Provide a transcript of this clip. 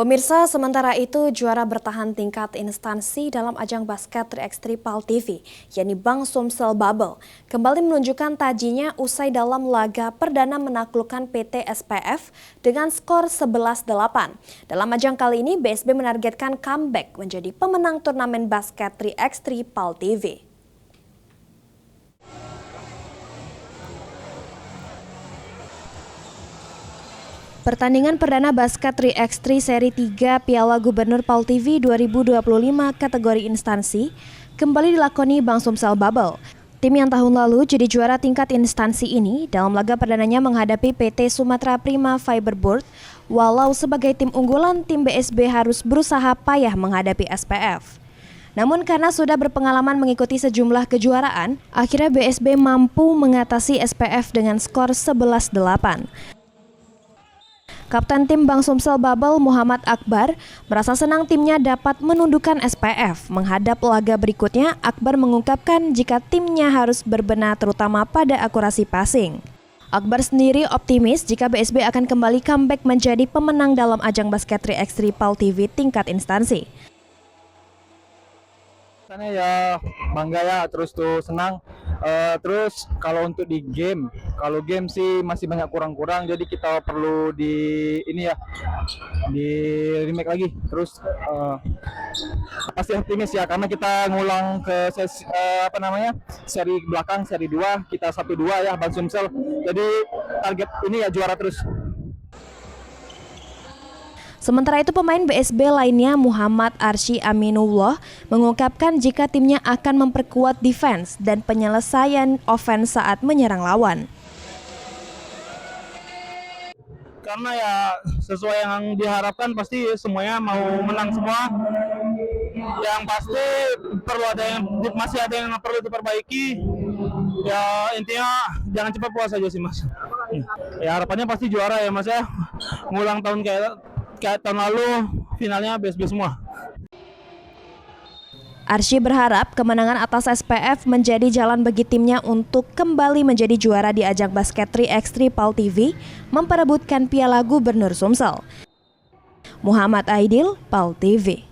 Pemirsa, sementara itu juara bertahan tingkat instansi dalam ajang basket 3x3 PAL TV, yakni Bank Sumsel Bubble, kembali menunjukkan tajinya usai dalam laga perdana menaklukkan PT SPF dengan skor 11-8. Dalam ajang kali ini, BSB menargetkan comeback menjadi pemenang turnamen basket 3x3 PAL TV. Pertandingan perdana basket 3x3 seri 3 Piala Gubernur PAL TV 2025 kategori instansi kembali dilakoni Bank Sumsel Bubble. Tim yang tahun lalu jadi juara tingkat instansi ini dalam laga perdananya menghadapi PT Sumatera Prima Fiberboard. Walau sebagai tim unggulan, tim BSB harus berusaha payah menghadapi SPF. Namun karena sudah berpengalaman mengikuti sejumlah kejuaraan, akhirnya BSB mampu mengatasi SPF dengan skor 11-8. Kapten tim Bank Sumsel Bubble Muhammad Akbar merasa senang timnya dapat menundukkan SPF. Menghadap laga berikutnya, Akbar mengungkapkan jika timnya harus berbenah terutama pada akurasi passing. Akbar sendiri optimis jika BSB akan kembali comeback menjadi pemenang dalam ajang basket 3x3 PAL TV tingkat instansi. Ya bangga ya, terus tuh senang. Terus kalau untuk di game, kalau game sih masih banyak kurang-kurang, jadi kita perlu di remake lagi. Terus pasti optimis ya, karena kita ngulang ke seri belakang, seri 2 kita 1-2 ya Bank Sumsel. Jadi target ini ya juara terus. Sementara itu pemain BSB lainnya Muhammad Arsy Aminullah mengungkapkan jika timnya akan memperkuat defense dan penyelesaian offense saat menyerang lawan. Karena ya sesuai yang diharapkan pasti semuanya mau menang semua. Yang pasti masih ada yang perlu diperbaiki. Ya intinya jangan cepat puas aja sih Mas. Ya harapannya pasti juara ya Mas ya. Ngulang tahun kayak tahun lalu, finalnya BSB semua. Arsy berharap kemenangan atas SPF menjadi jalan bagi timnya untuk kembali menjadi juara di ajang basket 3x3 PAL TV memperebutkan Piala Gubernur Sumsel. Muhammad Aidil, PAL TV.